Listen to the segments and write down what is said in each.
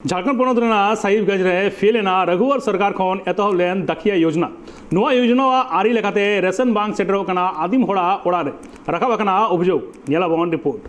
झारखंड पोनोत साहिबगंज रे फेलेना रघुवर सरकार खन एतहब लेन दाखिया योजना नोआ योजना आरी लेकाते रेशन बांग सेटरो कना आदिम होड़ा ओड़ा रे रखाब कना अभियोग नेलाबन रिपोर्ट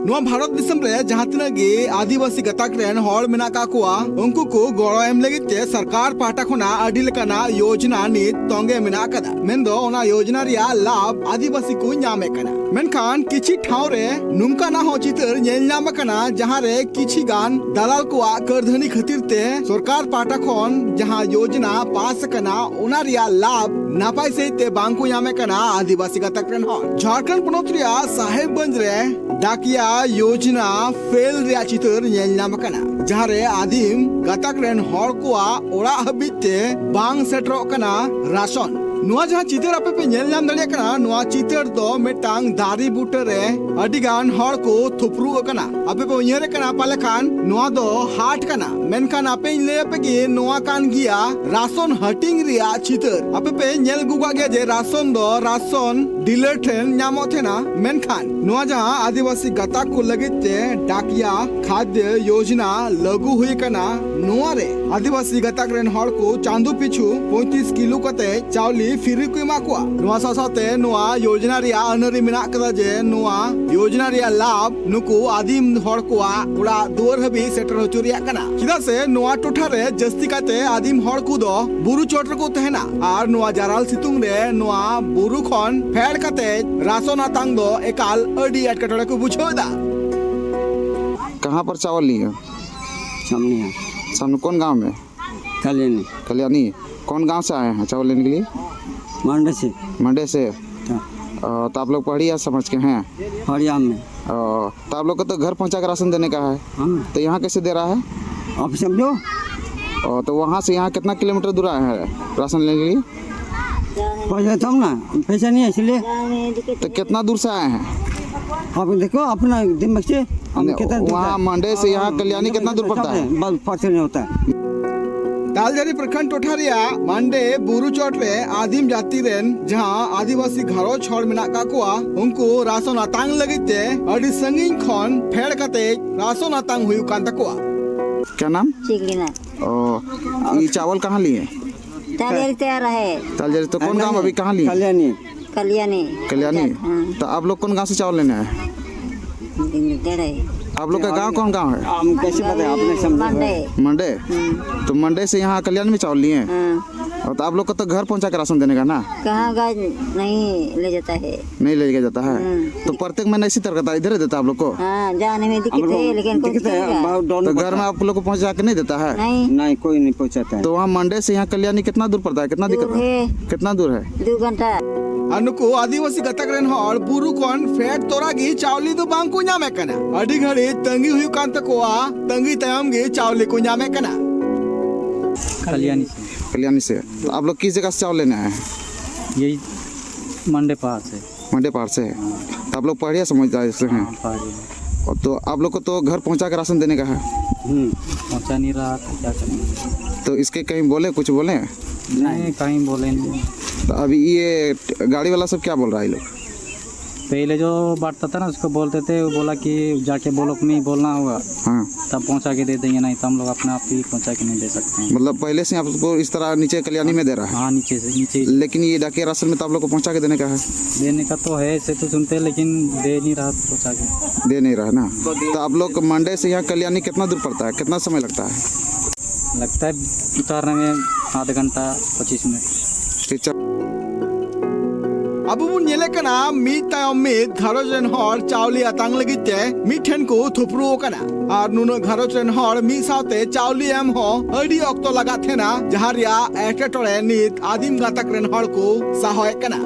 नोआ भारत दिसम रे जहां तिना गे आदिवासी गताक रेन हॉल मेना का कुआ उनको को गड़ो एम लगित ते सरकार पाटा खना अडी लेकाना योजना नीत तोंगे मेना कदा मेंदो ओना योजना रिया लाभ आदिवासी को ᱧᱟᱢᱮ कना मेनखान किछि ठाव रे नुंका ना हो चितर नेल ᱧᱟᱢ कना जहां रे किछि गान दलाल को करधनी खातिर ते सरकार पाटा खन जहां योजना पास कना ओना रिया लाभ नापाय से ते बांग को ᱧᱟᱢᱮ कना आदिवासी गताक रेन हॉल झारखंड पोनोत रिया साहेबगंज रे डाकिया योजना फेल रिया चितर नेल ᱧᱟᱢ कना जहां रे आदिम गताक रेन हॉल को ओड़ा हबिते बांग सेटरो कना राशन नुआ जहां चितर आपे पे नेल ᱧᱟᱢ दाड़िया कना नुआ चितर दो मेटांग दारी बूटे रे अडिगान हॉल को थुपरू कना आपे पे उयरे कना पाले खान नुआ दो हाट कना मेनखान आपे ले पे गे नुआ कान गिया राशन हटिंग रिया चितर आपे पे नेल गुगा गे जे राशन दो राशन डीलर ठेन ᱧᱟᱢᱚ थेना मेनखान नुआ जहां आदिवासी गता को लगिते डाकिया खाद्य योजना लागू हुई कना नुआ रे आदिवासी गताक रेन हॉल को चांदू पिछु 35 किलो कते चावली फिरी को एमा कोआ नुआ सासाते नुआ योजना रिया अनरी मिना कदा जे नुआ योजना रिया लाभ नुकु आदिम हॉल को उड़ा दुवर हबी सेटर होचुरिया कना चिदा से नुआ टोठा रे जस्ती काते आदिम हॉल को दो बुरु चोटर को तहना आर नुआ जाराल सितुंग रे नुआ बुरु खन फेड काते राशन आतांग दो एकाल अडी अटकटड़े को बुझोदा कहाँ पर चावल लिए सामने है सामने कौन गांव में कल्याणी कल्याणी कौन गांव से आए हैं चावल लेने के लिए मंडे से मंडे से तो आप लोग पढ़ी या समझ के हैं हरियाणा में तो आप लोग को तो घर पहुंचा कर राशन देने का है तो यहाँ कैसे दे रहा है आप समझो तो वहाँ से यहाँ कितना किलोमीटर दूर आए हैं राशन लेने के लिए पैसा तब ना पैसा नहीं है इसलिए तो कितना दूर से आए हैं आप देखो अपना दिमाग से हम कितना दूर वहाँ मंडे से यहाँ कल्याणी कितना दूर पड़ता है बस पैसा नहीं होता है तालजारी प्रखंड टोठारिया मांडे बुरु चोट रे आदिम जाति रेन जहां आदिवासी घरो छोड़ मिना का कुआ उनको राशन आतांग लगिते अडी संगिन खन फेड़ कते राशन आतांग हुई कान तकुआ क्या नाम चिगलिना ये चावल कहाँ लिए तालियारी तैयार है तालजारी तो कौन गाँव अभी कहाँ लिए कल्याणी कल्याणी कल्याणी तो आप लोग कौन गाँव से चावल लेने आए डेढ़ आप लोग का गांव कौन गांव है हम कैसे पता आपने समझा मंडे मंडे तो मंडे से यहाँ कल्याण में चावल लिए और तो आप लोग को तो घर पहुंचा कर राशन देने का ना कहाँ गाय नहीं ले जाता है नहीं ले के जाता है तो प्रत्येक महीने इसी तरह का इधर ही देता आप लोग को हाँ जाने में दिक्कत है लेकिन कौन करेगा? तो घर में आप लोग को पहुंचा के नहीं देता है नहीं नहीं कोई नहीं पहुंचाता है तो वहाँ मंडे से यहाँ कल्याणी कितना दूर पड़ता है कितना दिक्कत दूर है है कितना दूर है 2 घंटा अनुको आदिवासी गतक रेन हॉल बुरु कौन फेट तोरागी चावली दो बांग को ᱧामे कना अडी घड़ी तंगी हुई कान तकोआ तंगी तयम गे चावली को ᱧामे कना कल्याणी से तो आप लोग किस जगह से चावल लेने आए हैं यही मंडे पार से मंडे पार से तो आप लोग पढ़िया समझदार से हैं और तो आप लोग को तो घर पहुंचा कर राशन देने का है पहुँचा नहीं रहा था क्या करें तो इसके कहीं बोले कुछ बोले नहीं कहीं बोले नहीं तो अभी ये गाड़ी वाला सब क्या बोल रहा है ये लोग पहले जो बांटता था ना उसको बोलते थे वो बोला कि जाके बोलो कि नहीं बोलना होगा हाँ तब पहुंचा के दे देंगे नहीं तो हम लोग अपने आप ही पहुंचा के नहीं दे सकते हैं मतलब पहले से आपको इस तरह नीचे कल्याणी में दे रहा है हाँ नीचे से नीचे लेकिन ये डाकिया राशन में तो आप लोग को पहुंचा के देने का है देने का तो है ऐसे तो सुनते हैं लेकिन दे नहीं रहा पहुँचा के दे नहीं रहा ना तो आप लोग मंडे से यहाँ कल्याणी कितना दूर पड़ता है कितना समय लगता है लगता है उतारने में आधा घंटा 25 मिनट ठीक अब बुन नेले कना मी तायम में घरोज रेन हॉल चावली आतांग लगिते मी ठेन को थुपरू कना और नुनो घरोज रेन हॉल मी साथे चावली एम हो अडी ऑक्टो लगा थेना जहां रिया एटेटोरे नीत आदिम गातक रेन हॉल को सहाय कना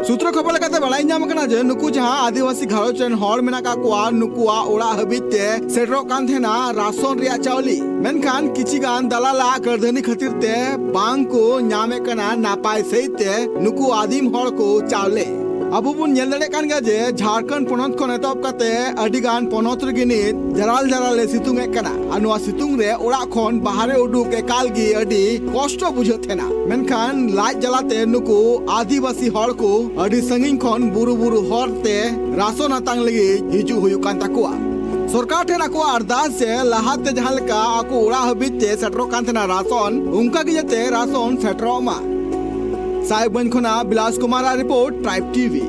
सूत्र खबर लगाते बड़ाई ᱧᱟᱢ कना जे नुकु जहां आदिवासी घरोज रेन हॉल मेना का कुआ नुकुआ ओड़ा हबिते सेटरो कान थेना राशन रिया चावली मेनखान किछि गान दलाला करधनी खातिर ते बांग को ᱧामे कना नापाय सहिते नुकु आदिम हॉल को चावले अब बुन नेल दड़े कान गे जे झारखंड पोनोत खन एतब काते अडी गान पोनोत रे गिनित जराल जराल सितुंग ए कना अनुआ सितुंग रे ओड़ा खन बाहरे उडुक एकाल गी अडी कष्ट बुझथेना मेनखान लाज जलाते नुकु आदिवासी हॉल को अडी संगिन खन बुरु बुरु हरते राशन आतांग लगी हिजु हुयु कान ताकुआ सरकार ठेन आको अरदास से लहाते जहां लेका आको ओड़ा हबीते सेटरो कांतना राशन उनका की जते राशन सेटरो मा साहिबगंज खुना Bilas Kumar report tribe TV.